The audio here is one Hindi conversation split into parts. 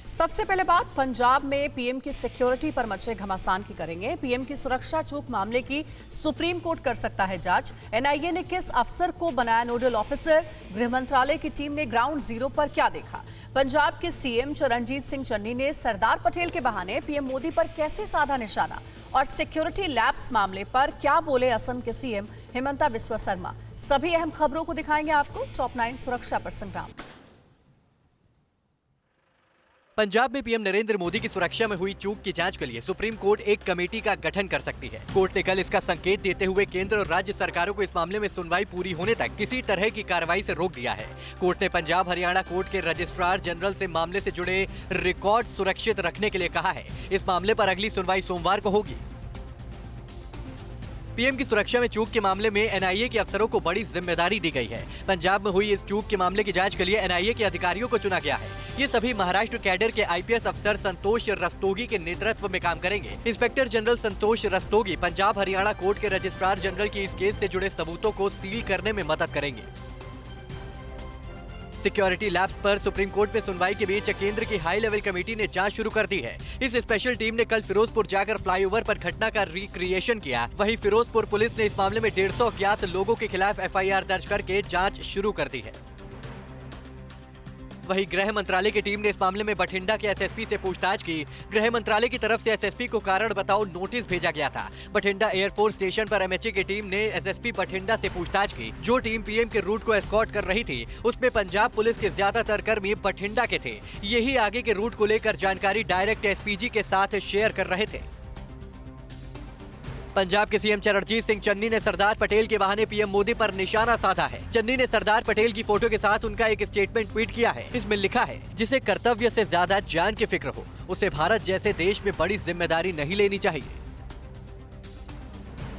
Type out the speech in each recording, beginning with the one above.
सबसे पहले बात पंजाब में पीएम की सिक्योरिटी पर मचे घमासान की करेंगे। पीएम की सुरक्षा चूक मामले की सुप्रीम कोर्ट कर सकता है जांच। एनआईए ने किस अफसर को बनाया नोडल ऑफिसर? गृह मंत्रालय की टीम ने ग्राउंड जीरो पर क्या देखा? पंजाब के सीएम चरणजीत सिंह चन्नी ने सरदार पटेल के बहाने पीएम मोदी पर कैसे साधा निशाना? और सिक्योरिटी लैब्स मामले पर क्या बोले असम के सीएम हिमंता बिस्वा शर्मा? सभी अहम खबरों को दिखाएंगे आपको टॉप 9 सुरक्षा पर संग्राम। पंजाब में पीएम नरेंद्र मोदी की सुरक्षा में हुई चूक की जांच के लिए सुप्रीम कोर्ट एक कमेटी का गठन कर सकती है। कोर्ट ने कल इसका संकेत देते हुए केंद्र और राज्य सरकारों को इस मामले में सुनवाई पूरी होने तक किसी तरह की कार्रवाई से रोक दिया है। कोर्ट ने पंजाब हरियाणा कोर्ट के रजिस्ट्रार जनरल से मामले से जुड़े रिकॉर्ड सुरक्षित रखने के लिए कहा है। इस मामले पर अगली सुनवाई सोमवार को होगी। पीएम की सुरक्षा में चूक के मामले में एनआईए के अफसरों को बड़ी जिम्मेदारी दी गई है। पंजाब में हुई इस चूक के मामले की जांच के लिए एनआईए के अधिकारियों को चुना गया है। ये सभी महाराष्ट्र कैडर के आईपीएस अफसर संतोष रस्तोगी के नेतृत्व में काम करेंगे। इंस्पेक्टर जनरल संतोष रस्तोगी पंजाब हरियाणा कोर्ट के रजिस्ट्रार जनरल की इस केस से जुड़े सबूतों को सील करने में मदद करेंगे। सिक्योरिटी लैब्स पर सुप्रीम कोर्ट में सुनवाई के बीच केंद्र की हाई लेवल कमेटी ने जांच शुरू कर दी है। इस स्पेशल टीम ने कल फिरोजपुर जाकर फ्लाईओवर पर घटना का रिक्रिएशन किया। वहीं फिरोजपुर पुलिस ने इस मामले में 150 अज्ञात लोगों के खिलाफ एफआईआर दर्ज करके जांच शुरू कर दी है। वहीं गृह मंत्रालय की टीम ने इस मामले में बठिंडा के एसएसपी से पूछताछ की। गृह मंत्रालय की तरफ से एसएसपी को कारण बताओ नोटिस भेजा गया था। बठिंडा एयरफोर्स स्टेशन पर एमएचए की टीम ने एसएसपी बठिंडा से पूछताछ की। जो टीम पीएम के रूट को एस्कॉर्ट कर रही थी उसमें पंजाब पुलिस के ज्यादातर कर्मी बठिंडा के थे। यही आगे के रूट को लेकर जानकारी डायरेक्ट एसपीजी के साथ शेयर कर रहे थे। पंजाब के सीएम चरणजीत सिंह चन्नी ने सरदार पटेल के बहाने पीएम मोदी पर निशाना साधा है। चन्नी ने सरदार पटेल की फोटो के साथ उनका एक स्टेटमेंट ट्वीट किया है। इसमें लिखा है, जिसे कर्तव्य से ज्यादा जान की फिक्र हो उसे भारत जैसे देश में बड़ी जिम्मेदारी नहीं लेनी चाहिए।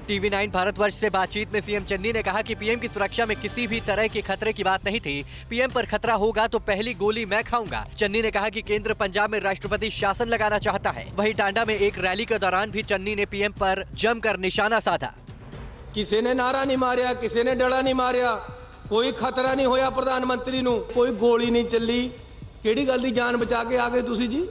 टीवी 9 भारतवर्ष से बातचीत में सीएम चन्नी ने कहा कि पीएम की सुरक्षा में किसी भी तरह के खतरे की बात नहीं थी। पीएम पर खतरा होगा तो पहली गोली मैं खाऊंगा। चन्नी ने कहा कि केंद्र पंजाब में राष्ट्रपति शासन लगाना चाहता है। वहीं टांडा में एक रैली के दौरान भी चन्नी ने पीएम पर जमकर निशाना साधा। किसी ने नारा नहीं मारिया, किसी ने डड़ा नहीं मारिया, कोई खतरा नहीं होया प्रधानमंत्री नूं, कोई गोली नहीं चली। केड़ी गल दी जान बचा के आ गए तुसी जी।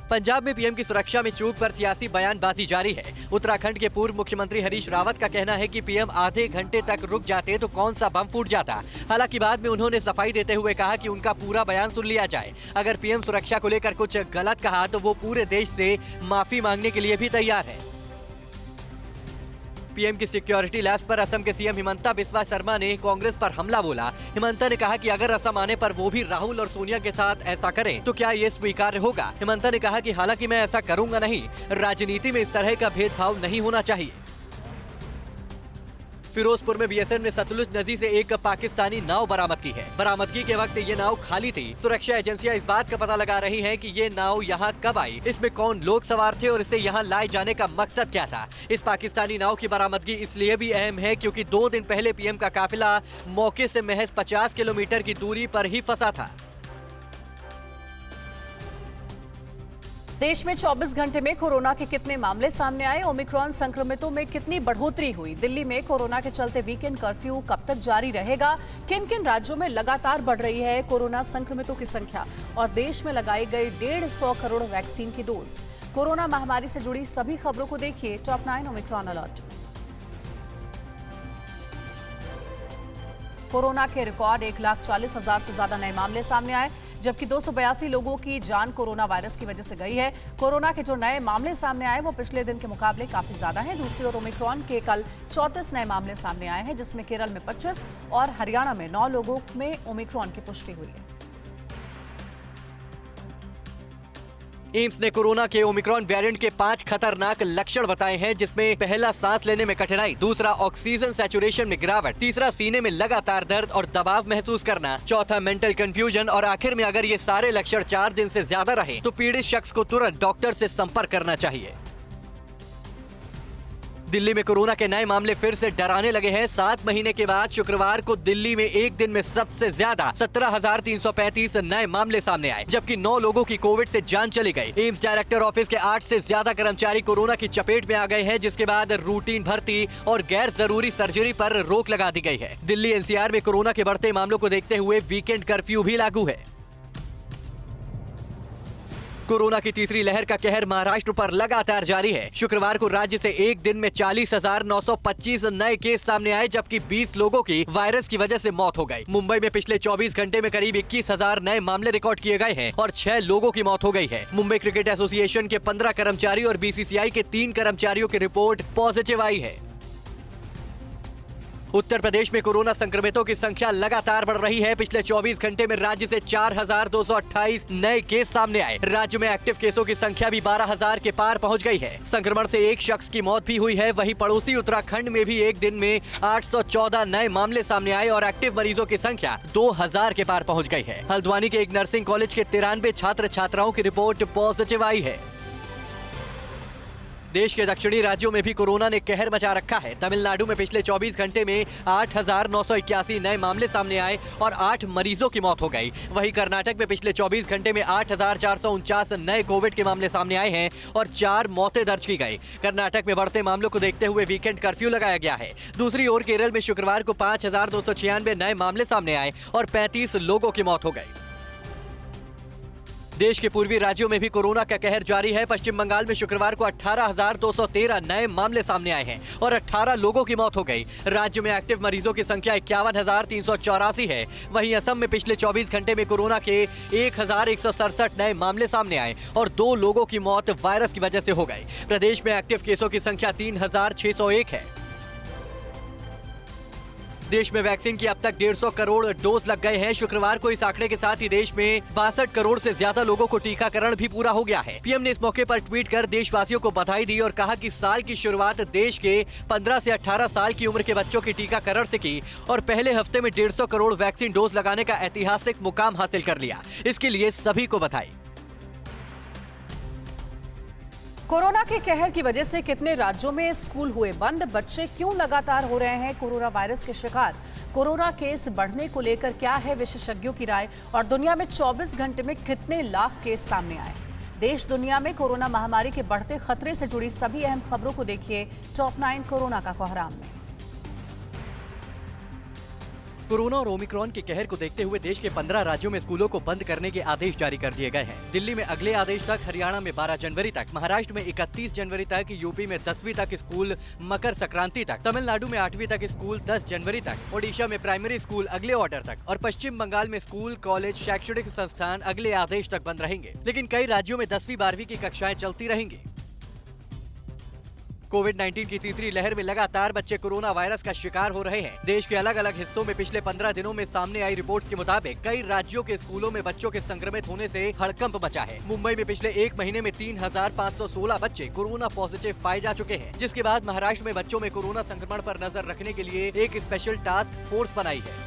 पंजाब में पीएम की सुरक्षा में चूक पर सियासी बयानबाजी जारी है। उत्तराखंड के पूर्व मुख्यमंत्री हरीश रावत का कहना है कि पीएम आधे घंटे तक रुक जाते तो कौन सा बम फूट जाता। हालांकि बाद में उन्होंने सफाई देते हुए कहा कि उनका पूरा बयान सुन लिया जाए। अगर पीएम सुरक्षा को लेकर कुछ गलत कहा तो वो पूरे देश से माफी मांगने के लिए भी तैयार है। पीएम की सिक्योरिटी लैब्स पर असम के सीएम हिमंता बिस्वा शर्मा ने कांग्रेस पर हमला बोला। हिमंता ने कहा कि अगर असम आने पर वो भी राहुल और सोनिया के साथ ऐसा करें तो क्या ये स्वीकार्य होगा। हिमंता ने कहा कि हालांकि मैं ऐसा करूंगा नहीं, राजनीति में इस तरह का भेदभाव नहीं होना चाहिए। फिरोजपुर में बीएसएफ ने सतलुज नदी से एक पाकिस्तानी नाव बरामद की है। बरामदगी के वक्त ये नाव खाली थी। सुरक्षा एजेंसियां इस बात का पता लगा रही हैं कि ये नाव यहाँ कब आई, इसमें कौन लोग सवार थे और इसे यहाँ लाए जाने का मकसद क्या था। इस पाकिस्तानी नाव की बरामदगी इसलिए भी अहम है क्योंकि 2 दिन पहले पीएम का काफिला मौके से महज 50 किलोमीटर की दूरी पर ही फंसा था। देश में 24 घंटे में कोरोना के कितने मामले सामने आए? ओमिक्रॉन संक्रमितों में कितनी बढ़ोतरी हुई? दिल्ली में कोरोना के चलते वीकेंड कर्फ्यू कब तक जारी रहेगा? किन किन राज्यों में लगातार बढ़ रही है कोरोना संक्रमितों की संख्या? और देश में लगाई गई 150 करोड़ वैक्सीन की डोज। कोरोना महामारी से जुड़ी सभी खबरों को देखिए टॉप 9 ओमिक्रॉन अलर्ट। कोरोना के रिकॉर्ड 1,40,000 से ज्यादा नए मामले सामने आए, जबकि 282 लोगों की जान कोरोना वायरस की वजह से गई है। कोरोना के जो नए मामले सामने आए वो पिछले दिन के मुकाबले काफी ज्यादा हैं। दूसरी ओर ओमिक्रॉन के कल 34 नए मामले सामने आए हैं, जिसमें केरल में 25 और हरियाणा में 9 लोगों में ओमिक्रॉन की पुष्टि हुई है। एम्स ने कोरोना के ओमिक्रॉन वेरिएंट के 5 खतरनाक लक्षण बताए हैं, जिसमें पहला सांस लेने में कठिनाई, दूसरा ऑक्सीजन सैचुरेशन में गिरावट, तीसरा सीने में लगातार दर्द और दबाव महसूस करना, चौथा मेंटल कंफ्यूजन और आखिर में अगर ये सारे लक्षण 4 दिन से ज्यादा रहे तो पीड़ित शख्स को तुरंत डॉक्टर से संपर्क करना चाहिए। दिल्ली में कोरोना के नए मामले फिर से डराने लगे हैं। 7 महीने के बाद शुक्रवार को दिल्ली में एक दिन में सबसे ज्यादा 17,335 नए मामले सामने आए, जबकि 9 लोगों की कोविड से जान चली गई। एम्स डायरेक्टर ऑफिस के 8 से ज्यादा कर्मचारी कोरोना की चपेट में आ गए हैं, जिसके बाद रूटीन भर्ती और गैर जरूरी सर्जरी पर रोक लगा दी गई है। दिल्ली एनसीआर में कोरोना के बढ़ते मामलों को देखते हुए वीकेंड कर्फ्यू भी लागू है। कोरोना की तीसरी लहर का कहर महाराष्ट्र पर लगातार जारी है। शुक्रवार को राज्य से एक दिन में 40,925 नए केस सामने आए, जबकि 20 लोगों की वायरस की वजह से मौत हो गई। मुंबई में पिछले 24 घंटे में करीब 21,000 नए मामले रिकॉर्ड किए गए हैं और 6 लोगों की मौत हो गई है। मुंबई क्रिकेट एसोसिएशन के 15 कर्मचारी और बीसीसीआई के 3 कर्मचारियों की रिपोर्ट पॉजिटिव आई है। उत्तर प्रदेश में कोरोना संक्रमितों की संख्या लगातार बढ़ रही है। पिछले 24 घंटे में राज्य से 4,228 नए केस सामने आए। राज्य में एक्टिव केसों की संख्या भी 12,000 के पार पहुंच गई है। संक्रमण से एक शख्स की मौत भी हुई है। वहीं पड़ोसी उत्तराखंड में भी एक दिन में 814 नए मामले सामने आए और एक्टिव मरीजों की संख्या 2,000 के पार पहुँच गई है। हल्द्वानी के एक नर्सिंग कॉलेज के 93 छात्र छात्राओं की रिपोर्ट पॉजिटिव आई है। देश के दक्षिणी राज्यों में भी कोरोना ने कहर मचा रखा है। तमिलनाडु में पिछले 24 घंटे में 8,981 नए मामले सामने आए और 8 मरीजों की मौत हो गई। वहीं कर्नाटक में पिछले 24 घंटे में 8,449 नए कोविड के मामले सामने आए हैं और 4 मौतें दर्ज की गई। कर्नाटक में बढ़ते मामलों को देखते हुए वीकेंड कर्फ्यू लगाया गया है। दूसरी ओर केरल में शुक्रवार को 5,296 नए मामले सामने आए और 35 लोगों की मौत हो गई। देश के पूर्वी राज्यों में भी कोरोना का कहर जारी है। पश्चिम बंगाल में शुक्रवार को 18,213 नए मामले सामने आए हैं और 18 लोगों की मौत हो गई। राज्य में एक्टिव मरीजों की संख्या 51,384 है। वहीं असम में पिछले 24 घंटे में कोरोना के 1,167 नए मामले सामने आए और 2 लोगों की मौत वायरस की वजह से हो गई। प्रदेश में एक्टिव केसों की संख्या 3,601 है। देश में वैक्सीन की अब तक 150 करोड़ डोज लग गए हैं। शुक्रवार को इस आंकड़े के साथ ही देश में 62 करोड़ से ज्यादा लोगों को टीकाकरण भी पूरा हो गया है। पीएम ने इस मौके पर ट्वीट कर देशवासियों को बधाई दी और कहा कि साल की शुरुआत देश के 15 से 18 साल की उम्र के बच्चों की टीकाकरण से की और पहले हफ्ते में 150 करोड़ वैक्सीन डोज लगाने का ऐतिहासिक मुकाम हासिल कर लिया। इसके लिए सभी को बधाई। कोरोना के कहर की वजह से कितने राज्यों में स्कूल हुए बंद, बच्चे क्यों लगातार हो रहे हैं कोरोना वायरस के शिकार, कोरोना केस बढ़ने को लेकर क्या है विशेषज्ञों की राय और दुनिया में 24 घंटे में कितने लाख केस सामने आए। देश दुनिया में कोरोना महामारी के बढ़ते खतरे से जुड़ी सभी अहम खबरों को देखिए टॉप 9 कोरोना का कोहराम में। कोरोना और ओमिक्रॉन के कहर को देखते हुए देश के 15 राज्यों में स्कूलों को बंद करने के आदेश जारी कर दिए गए हैं। दिल्ली में अगले आदेश तक, हरियाणा में 12 जनवरी तक, महाराष्ट्र में 31 जनवरी तक, यूपी में 10वीं तक स्कूल मकर संक्रांति तक, तमिलनाडु में 8वीं तक स्कूल 10 जनवरी तक, ओडिशा में प्राइमरी स्कूल अगले ऑर्डर तक और पश्चिम बंगाल में स्कूल, कॉलेज, शैक्षणिक संस्थान अगले आदेश तक बंद रहेंगे। लेकिन कई राज्यों में 10वीं 12वीं की कक्षाएं चलती रहेंगी। कोविड-19 की तीसरी लहर में लगातार बच्चे कोरोना वायरस का शिकार हो रहे हैं। देश के अलग अलग हिस्सों में पिछले 15 दिनों में सामने आई रिपोर्ट्स के मुताबिक कई राज्यों के स्कूलों में बच्चों के संक्रमित होने से हड़कंप मचा है। मुंबई में पिछले एक महीने में 3,516 बच्चे कोरोना पॉजिटिव पाए जा चुके हैं, जिसके बाद महाराष्ट्र में बच्चों में कोरोना संक्रमण पर नजर रखने के लिए एक स्पेशल टास्क फोर्स बनाई है।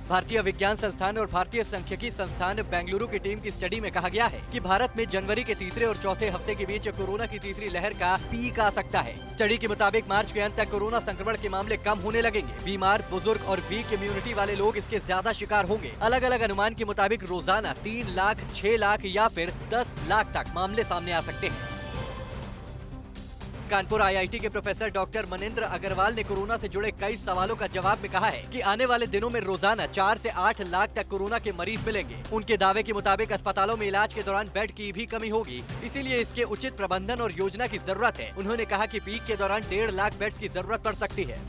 भारतीय विज्ञान संस्थान और भारतीय सांख्यिकी संस्थान बेंगलुरु की टीम की स्टडी में कहा गया है कि भारत में जनवरी के तीसरे और चौथे हफ्ते के बीच कोरोना की तीसरी लहर का पीक आ सकता है। स्टडी के मुताबिक मार्च के अंत तक कोरोना संक्रमण के मामले कम होने लगेंगे। बीमार, बुजुर्ग और वीक इम्यूनिटी वाले लोग इसके ज्यादा शिकार होंगे। अलग अलग अनुमान के मुताबिक रोजाना 3 लाख, 6 लाख या फिर 10 लाख तक मामले सामने आ सकते हैं। कानपुर आईआईटी के प्रोफेसर डॉक्टर मनिंद्र अग्रवाल ने कोरोना से जुड़े कई सवालों का जवाब में कहा है कि आने वाले दिनों में रोजाना 4 से 8 लाख तक कोरोना के मरीज मिलेंगे। उनके दावे के मुताबिक अस्पतालों में इलाज के दौरान बेड की भी कमी होगी, इसीलिए इसके उचित प्रबंधन और योजना की जरूरत है। उन्होंने कहा कि पीक के दौरान 1.5 लाख बेड्स की जरूरत पड़ सकती है।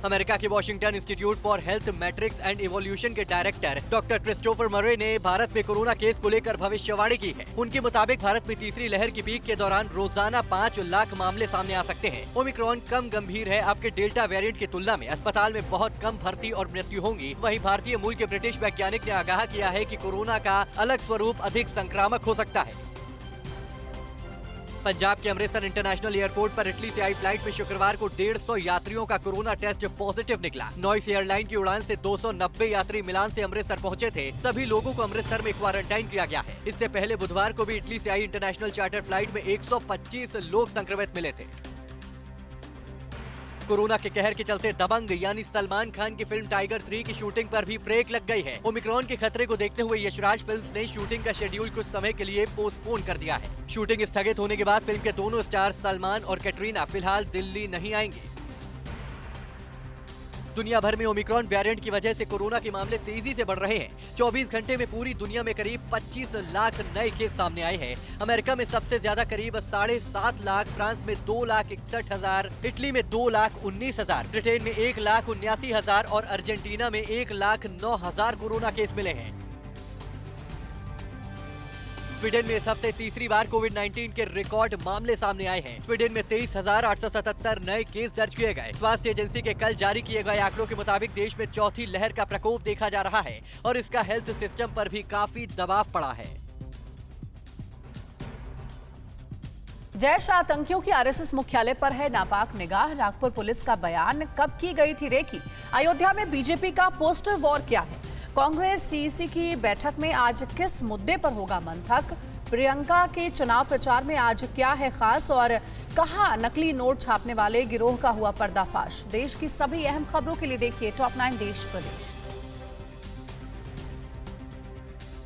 अमेरिका के Washington institute for health matrix and evolution के डायरेक्टर डॉक्टर क्रिस्टोफर मरे ने भारत में कोरोना केस को लेकर भविष्यवाणी की है। उनके मुताबिक भारत में तीसरी लहर की पीक के दौरान रोजाना 5 लाख मामले सामने आ सकते हैं। ओमिक्रॉन कम गंभीर है। आपके डेल्टा वेरिएंट की तुलना में अस्पताल में बहुत कम भर्ती और मृत्यु होंगी। वहीं भारतीय मूल के ब्रिटिश वैज्ञानिक ने आगाह किया है कि कोरोना का अलग स्वरूप अधिक संक्रामक हो सकता है। पंजाब के अमृतसर इंटरनेशनल एयरपोर्ट पर इटली से आई फ्लाइट में शुक्रवार को 150 यात्रियों का कोरोना टेस्ट पॉजिटिव निकला। नॉइस एयरलाइन की उड़ान से 290 यात्री मिलान से अमृतसर पहुंचे थे। सभी लोगों को अमृतसर में क्वारंटाइन किया गया है। इससे पहले बुधवार को भी इटली से आई इंटरनेशनल चार्टर फ्लाइट में 125 लोग संक्रमित मिले थे। कोरोना के कहर के चलते दबंग यानी सलमान खान की फिल्म टाइगर 3 की शूटिंग पर भी ब्रेक लग गई है। ओमिक्रॉन के खतरे को देखते हुए यशराज फिल्म्स ने शूटिंग का शेड्यूल कुछ समय के लिए पोस्टपोन कर दिया है। शूटिंग स्थगित होने के बाद फिल्म के दोनों स्टार सलमान और कैटरीना फिलहाल दिल्ली नहीं आएंगे। दुनिया भर में ओमिक्रॉन वेरिएंट की वजह से कोरोना के मामले तेजी से बढ़ रहे हैं। 24 घंटे में पूरी दुनिया में करीब 25 लाख नए केस सामने आए हैं। अमेरिका में सबसे ज्यादा करीब 7.5 लाख, फ्रांस में 2,61,000, इटली में 2,19,000, ब्रिटेन में 1,79,000 और अर्जेंटीना में 1,09,000 कोरोना केस मिले हैं। स्वीडन में इस हफ्ते तीसरी बार कोविड-19 के रिकॉर्ड मामले सामने आए हैं। स्वीडन में 23,877 नए केस दर्ज किए गए। स्वास्थ्य एजेंसी के कल जारी किए गए आंकड़ों के मुताबिक देश में चौथी लहर का प्रकोप देखा जा रहा है और इसका हेल्थ सिस्टम पर भी काफी दबाव पड़ा है। जैश आतंकियों की आरएसएस मुख्यालय पर है नापाक निगाह। नागपुर पुलिस का बयान, कब की गई थी रेकी? अयोध्या में बीजेपी का पोस्टर वॉर क्या है? कांग्रेस सीईसी की बैठक में आज किस मुद्दे पर होगा मंथक? प्रियंका के चुनाव प्रचार में आज क्या है खास और कहां नकली नोट छापने वाले गिरोह का हुआ पर्दाफाश? देश की सभी अहम खबरों के लिए देखिए टॉप 9 देश प्रदेश।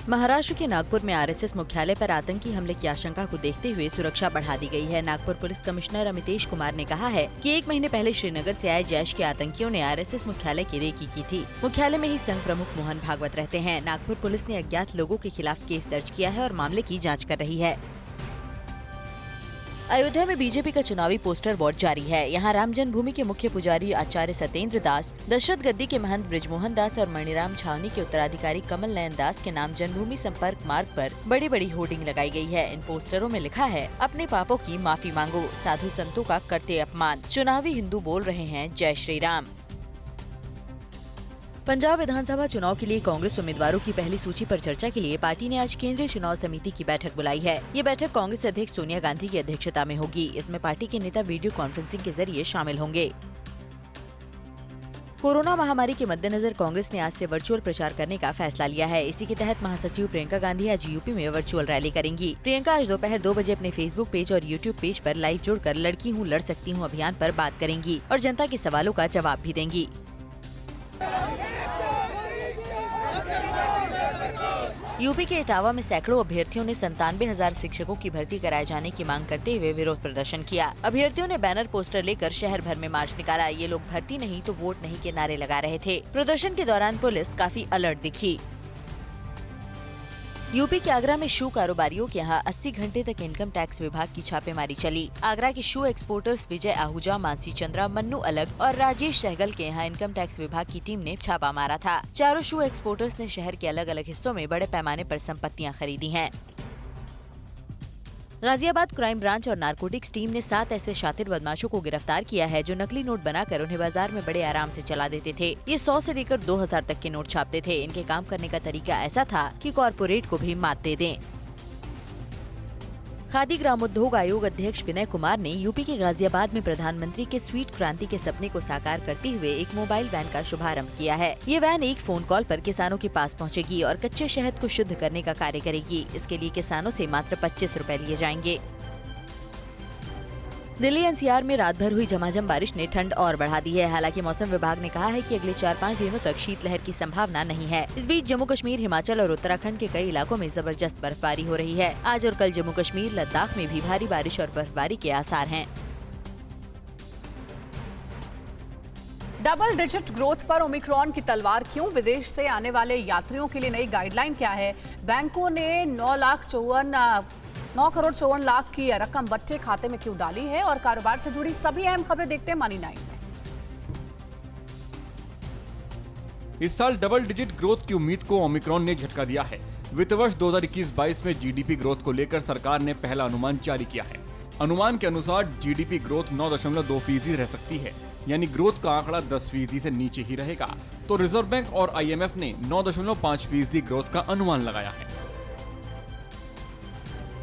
महाराष्ट्र के नागपुर में आरएसएस मुख्यालय पर आतंकी हमले की आशंका को देखते हुए सुरक्षा बढ़ा दी गई है। नागपुर पुलिस कमिश्नर अमितेश कुमार ने कहा है कि 1 महीने पहले श्रीनगर से आए जैश के आतंकियों ने आरएसएस मुख्यालय की रेकी की थी। मुख्यालय में ही संघ प्रमुख मोहन भागवत रहते हैं। नागपुर पुलिस ने अज्ञात लोगों के खिलाफ केस दर्ज किया है और मामले की जाँच कर रही है। अयोध्या में बीजेपी का चुनावी पोस्टर वॉर जारी है। यहाँ राम जन्मभूमि के मुख्य पुजारी आचार्य सत्येंद्र दास, दशरथ गद्दी के महंत ब्रिजमोहन दास और मणिराम छावनी के उत्तराधिकारी कमल नयन दास के नाम जन्मभूमि संपर्क मार्ग पर बड़ी बड़ी होर्डिंग लगाई गई है। इन पोस्टरों में लिखा है, अपने पापों की माफी मांगो, साधु संतों का करते अपमान, चुनावी हिंदू बोल रहे हैं जय श्री राम। पंजाब विधानसभा चुनाव के लिए कांग्रेस उम्मीदवारों की पहली सूची पर चर्चा के लिए पार्टी ने आज केंद्रीय चुनाव समिति की बैठक बुलाई है। ये बैठक कांग्रेस अध्यक्ष सोनिया गांधी की अध्यक्षता में होगी। इसमें पार्टी के नेता वीडियो कॉन्फ्रेंसिंग के जरिए शामिल होंगे। कोरोना महामारी के मद्देनजर कांग्रेस ने आज से वर्चुअल प्रचार करने का फैसला लिया है। इसी के तहत महासचिव प्रियंका गांधी आज यूपी में वर्चुअल रैली करेंगी। प्रियंका आज दोपहर 2 बजे अपने फेसबुक पेज और यूट्यूब पेज पर लाइव जोड़कर लड़की हूँ लड़ सकती हूँ अभियान पर बात करेंगी और जनता के सवालों का जवाब भी देंगी। यूपी के इटावा में सैकड़ों अभ्यर्थियों ने 97,000 शिक्षकों की भर्ती कराए जाने की मांग करते हुए विरोध प्रदर्शन किया। अभ्यर्थियों ने बैनर पोस्टर लेकर शहर भर में मार्च निकाला। ये लोग भर्ती नहीं तो वोट नहीं के नारे लगा रहे थे। प्रदर्शन के दौरान पुलिस काफी अलर्ट दिखी। यूपी के आगरा में शू कारोबारियों के यहाँ 80 घंटे तक इनकम टैक्स विभाग की छापेमारी चली। आगरा के शू एक्सपोर्टर्स विजय आहूजा, मानसी चंद्रा, मन्नू अलग और राजेश सहगल के यहाँ इनकम टैक्स विभाग की टीम ने छापा मारा था। चारों शू एक्सपोर्टर्स ने शहर के अलग अलग हिस्सों में बड़े पैमाने पर संपत्तियाँ खरीदी हैं। गाजियाबाद क्राइम ब्रांच और नारकोटिक्स टीम ने 7 ऐसे शातिर बदमाशों को गिरफ्तार किया है जो नकली नोट बनाकर उन्हें बाजार में बड़े आराम से चला देते थे। ये 100 से लेकर 2000 तक के नोट छापते थे। इनके काम करने का तरीका ऐसा था कि कॉर्पोरेट को भी मात दे दें। खादी ग्रामोद्योग आयोग अध्यक्ष विनय कुमार ने यूपी के गाजियाबाद में प्रधानमंत्री के स्वीट क्रांति के सपने को साकार करते हुए एक मोबाइल वैन का शुभारंभ किया है। ये वैन एक फोन कॉल पर किसानों के पास पहुंचेगी और कच्चे शहद को शुद्ध करने का कार्य करेगी। इसके लिए किसानों से मात्र 25 रुपए लिए जाएंगे। दिल्ली एनसीआर में रात भर हुई झमाझम बारिश ने ठंड और बढ़ा दी है। हालांकि मौसम विभाग ने कहा है कि अगले 4-5 दिनों तक शीतलहर की संभावना नहीं है। इस बीच जम्मू कश्मीर, हिमाचल और उत्तराखंड के कई इलाकों में जबरदस्त बर्फबारी हो रही है। आज और कल जम्मू कश्मीर, लद्दाख में भी भारी बारिश और बर्फबारी के आसार हैं। डबल डिजिट ग्रोथ पर ओमिक्रॉन की तलवार क्यों? विदेश से आने वाले यात्रियों के लिए नई गाइडलाइन क्या है? बैंकों ने 9 करोड़ 54 लाख की रकम बच्चे खाते में क्यों डाली है? और कारोबार से जुड़ी सभी अहम खबरें देखते हैं मनी 9 में। इस साल डबल डिजिट ग्रोथ की उम्मीद को ओमिक्रॉन ने झटका दिया है। वित्त वर्ष 2021-22 में जीडीपी ग्रोथ को लेकर सरकार ने पहला अनुमान जारी किया है। अनुमान के अनुसार जीडीपी ग्रोथ 9.2% रह सकती है, यानी ग्रोथ का आंकड़ा 10% से नीचे ही रहेगा। तो रिजर्व बैंक और IMF ने 9.5% ग्रोथ का अनुमान लगाया है।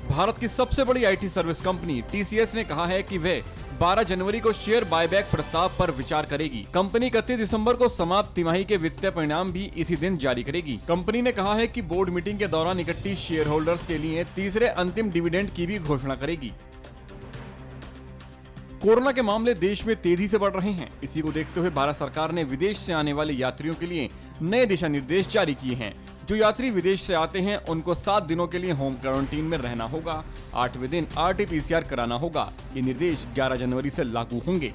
भारत की सबसे बड़ी IT सर्विस कंपनी TCS ने कहा है कि वे 12 जनवरी को शेयर बायबैक प्रस्ताव पर विचार करेगी। कंपनी 31 दिसंबर को समाप्त तिमाही के वित्तीय परिणाम भी इसी दिन जारी करेगी। कंपनी ने कहा है कि बोर्ड मीटिंग के दौरान इकट्ठी शेयर होल्डर्स के लिए तीसरे अंतिम डिविडेंड की भी घोषणा करेगी। कोरोना के मामले देश में तेजी से बढ़ रहे हैं। इसी को देखते हुए भारत सरकार ने विदेश से आने वाले यात्रियों के लिए नए दिशा निर्देश जारी किए हैं। जो यात्री विदेश से आते हैं उनको 7 दिनों के लिए होम क्वारंटीन में रहना होगा। 8वें दिन RT-PCR कराना होगा। ये निर्देश 11 जनवरी से लागू होंगे।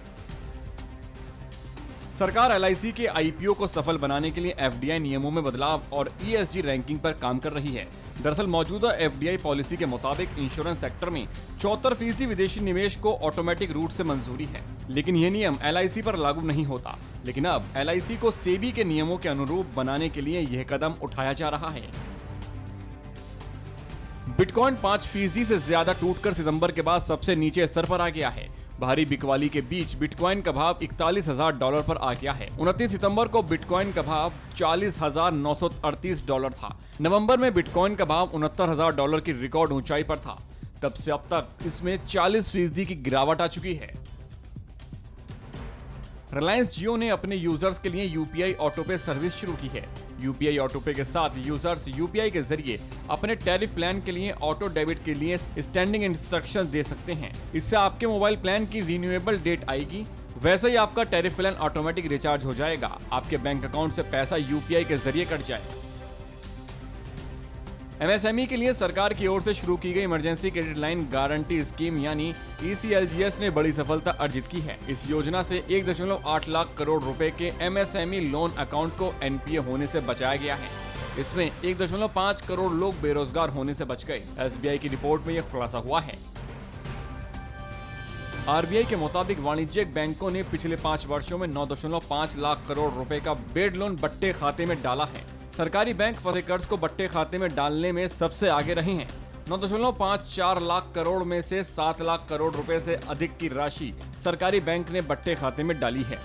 सरकार LIC के IPO को सफल बनाने के लिए FDI नियमों में बदलाव और ESG रैंकिंग पर काम कर रही है। दरअसल मौजूदा FDI पॉलिसी के मुताबिक इंश्योरेंस सेक्टर में 74% विदेशी निवेश को ऑटोमेटिक रूट से मंजूरी है, लेकिन यह नियम LIC पर लागू नहीं होता। लेकिन अब LIC को सेबी के नियमों के अनुरूप बनाने के लिए यह कदम उठाया जा रहा है। बिटकॉइन 5% से ज्यादा टूटकर सितंबर के बाद सबसे नीचे स्तर पर आ गया है। भारी बिकवाली के बीच बिटकॉइन का भाव $41,000 पर आ गया है। 29 सितंबर को बिटकॉइन का भाव $40,938 था। नवंबर में बिटकॉइन का भाव $69,000 की रिकॉर्ड ऊंचाई पर था। तब से अब तक इसमें 40% की गिरावट आ चुकी है। रिलायंस जियो ने अपने यूजर्स के लिए UPI ऑटो पे सर्विस शुरू की है। UPI ऑटो पे के साथ यूजर्स UPI के जरिए अपने टैरिफ प्लान के लिए ऑटो डेबिट के लिए स्टैंडिंग इंस्ट्रक्शंस दे सकते हैं। इससे आपके मोबाइल प्लान की रिन्यूएबल डेट आएगी। वैसे ही आपका टैरिफ प्लान ऑटोमेटिक रिचार्ज हो जाएगा। आपके बैंक अकाउंट से पैसा UPI के जरिए कट जाएगा। MSME के लिए सरकार की ओर से शुरू की गई emergency credit line guarantee scheme यानी ECLGS ने बड़ी सफलता अर्जित की है। इस योजना से 1.8 लाख करोड़ रुपए के MSME लोन अकाउंट को NPA होने से बचाया गया है। इसमें 1.5 करोड़ लोग बेरोजगार होने से बच गए। SBI की रिपोर्ट में यह खुलासा हुआ है। RBI के मुताबिक वाणिज्यिक बैंकों ने पिछले 5 वर्षों में 9.5 लाख करोड़ रुपए का बेड लोन बट्टे खाते में डाला है। सरकारी बैंक फंसे कर्ज को बट्टे खाते में डालने में सबसे आगे रहे हैं। 9.54 लाख करोड़ में से 7 लाख करोड़ रुपए से अधिक की राशि सरकारी बैंक ने बट्टे खाते में डाली है।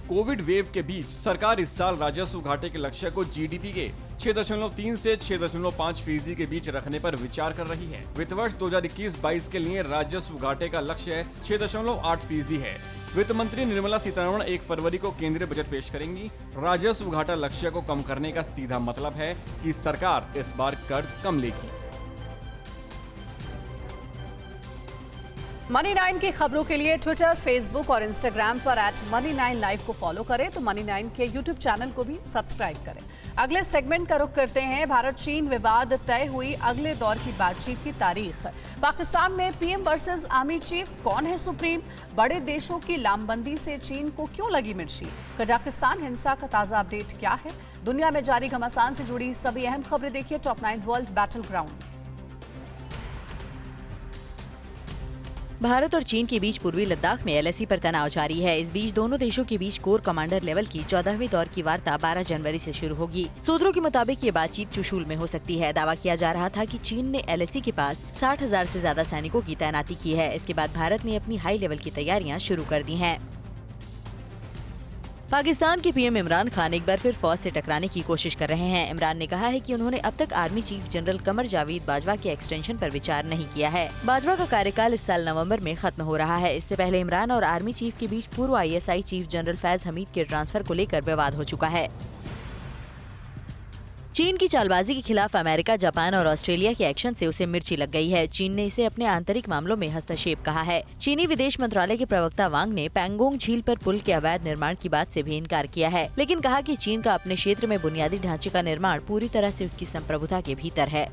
कोविड वेव के बीच सरकार इस साल राजस्व घाटे के लक्ष्य को GDP के 6.3 से 6.5% के बीच रखने पर विचार कर रही है। वित्त वर्ष 2021-22 के लिए राजस्व घाटे का लक्ष्य 6.8% है। वित्त मंत्री निर्मला सीतारमण 1 फरवरी को केंद्रीय बजट पेश करेंगी। राजस्व घाटा लक्ष्य को कम करने का सीधा मतलब है कि सरकार इस बार कर्ज कम लेगी। Money9 की खबरों के लिए ट्विटर, फेसबुक और इंस्टाग्राम पर @Money9Live को फॉलो करें तो Money9 के यूट्यूब चैनल को भी सब्सक्राइब करें। अगले सेगमेंट का रुख करते हैं। भारत चीन विवाद, तय हुई अगले दौर की बातचीत की तारीख। पाकिस्तान में PM वर्सेस आर्मी चीफ, कौन है सुप्रीम? बड़े देशों की लामबंदी से चीन को क्यों लगी मिर्ची? कजाकिस्तान हिंसा का ताजा अपडेट क्या है? दुनिया में जारी घमासान से जुड़ी सभी अहम खबरें देखिए top 9 world battle ground. Bharat और चीन के बीच पूर्वी लद्दाख में LAC पर तनाव जारी है। इस बीच दोनों देशों के बीच कोर कमांडर लेवल की 14वें दौर की वार्ता 12 जनवरी से शुरू होगी। सूत्रों के मुताबिक ये बातचीत चुशूल में हो सकती है। दावा किया जा रहा था कि चीन ने LAC के पास 60,000 से ज्यादा सैनिकों की तैनाती की है। इसके बाद भारत ने अपनी हाई लेवल की तैयारियां शुरू कर दी हैं। पाकिस्तान के PM इमरान खान एक बार फिर फौज से टकराने की कोशिश कर रहे हैं। इमरान ने कहा है कि उन्होंने अब तक army chief general Qamar Javed Bajwa के एक्सटेंशन पर विचार नहीं किया है। बाजवा का कार्यकाल इस साल नवंबर में खत्म हो रहा है। इससे पहले इमरान और आर्मी चीफ के बीच पूर्व ISI chief general Faiz Hamid के ट्रांसफर को लेकर विवाद हो चुका है। चीन की चालबाजी के खिलाफ अमेरिका, जापान और ऑस्ट्रेलिया के एक्शन से उसे मिर्ची लग गई है। चीन ने इसे अपने आंतरिक मामलों में हस्तक्षेप कहा है। चीनी विदेश मंत्रालय के प्रवक्ता वांग ने पैंगोंग झील पर पुल के अवैध निर्माण की बात से भी इनकार किया है, लेकिन कहा कि चीन का अपने क्षेत्र में बुनियादी ढांचे का निर्माण पूरी तरह से उसकी संप्रभुता के भीतर है।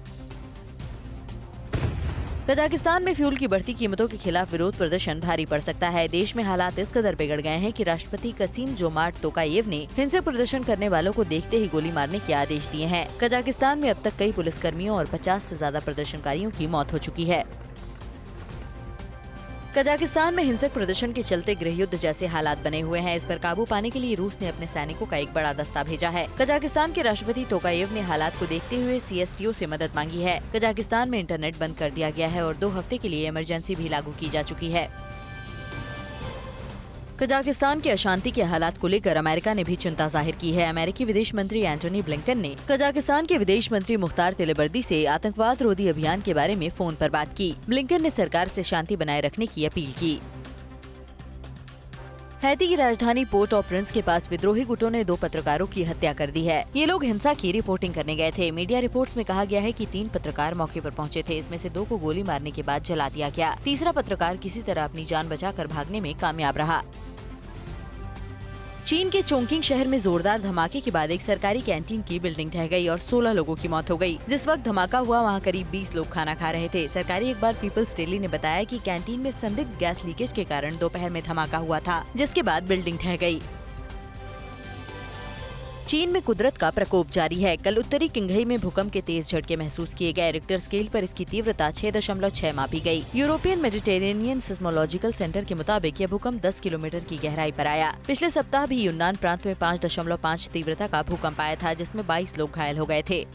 कजाकिस्तान में फ्यूल की बढ़ती कीमतों के खिलाफ विरोध प्रदर्शन भारी पड़ सकता है। देश में हालात इस कदर बिगड़ गए हैं कि राष्ट्रपति कसीम जोमार्ट तोकायेव ने हिंसक प्रदर्शन करने वालों को देखते ही गोली मारने के आदेश दिए हैं। कजाकिस्तान में अब तक कई पुलिसकर्मियों और 50 से ज्यादा प्रदर्शनकारियों की मौत हो चुकी है। कजाकिस्तान में हिंसक प्रदर्शन के चलते गृहयुद्ध जैसे हालात बने हुए हैं। इस पर काबू पाने के लिए रूस ने अपने सैनिकों का एक बड़ा दस्ता भेजा है। कजाकिस्तान के राष्ट्रपति तोकायेव ने हालात को देखते हुए CSTO से मदद मांगी है। कजाकिस्तान में इंटरनेट बंद कर दिया गया है और 2 हफ्ते के लिए इमरजेंसी भी लागू की जा चुकी है। कजाकिस्तान के अशांति के हालात को लेकर अमेरिका ने भी चिंता जाहिर की है। अमेरिकी विदेश मंत्री एंटोनी ब्लिंकन ने कजाकिस्तान के विदेश मंत्री मुख्तार तिलेबर्दी से आतंकवाद रोधी अभियान के बारे में फोन पर बात की। ब्लिंकन ने सरकार से शांति बनाए रखने की अपील की। हैती की राजधानी पोर्ट ऑ प्रिंस के पास विद्रोही गुटों ने 2 पत्रकारों की हत्या कर दी है। ये लोग हिंसा की रिपोर्टिंग करने गए थे। मीडिया रिपोर्ट्स में कहा गया है कि 3 पत्रकार मौके पर पहुंचे थे। इसमें से 2 को गोली मारने के बाद जला दिया गया। तीसरा पत्रकार किसी तरह अपनी जान बचाकर भागने में कामयाब रहा। चीन के चोंकिंग शहर में जोरदार धमाके के बाद एक सरकारी कैंटीन की बिल्डिंग ढह गई और 16 लोगों की मौत हो गई। जिस वक्त धमाका हुआ वहां करीब 20 लोग खाना खा रहे थे। सरकारी अखबार पीपल्स डेली ने बताया कि कैंटीन में संदिग्ध गैस लीकेज के कारण दोपहर में धमाका हुआ था, जिसके बाद बिल्डिंग ढह गई। चीन में कुदरत का प्रकोप जारी है। कल उत्तरी किंघई में भूकंप के तेज झटके महसूस किए गए। रिक्टर स्केल पर इसकी तीव्रता 6.6 मापी गई। यूरोपियन मेडिटेरेनियन सिस्मोलॉजिकल सेंटर के मुताबिक यह भूकंप 10 किलोमीटर की गहराई पर आया। पिछले सप्ताह भी यूनान प्रांत में 5.5 तीव्रता का भूकंप आया था, जिसमें 22 लोग घायल हो गए थे।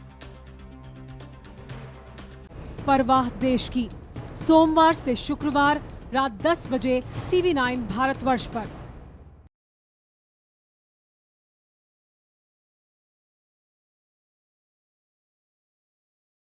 परवाह देश की, सोमवार से शुक्रवार रात 10 बजे TV9 भारतवर्ष पर।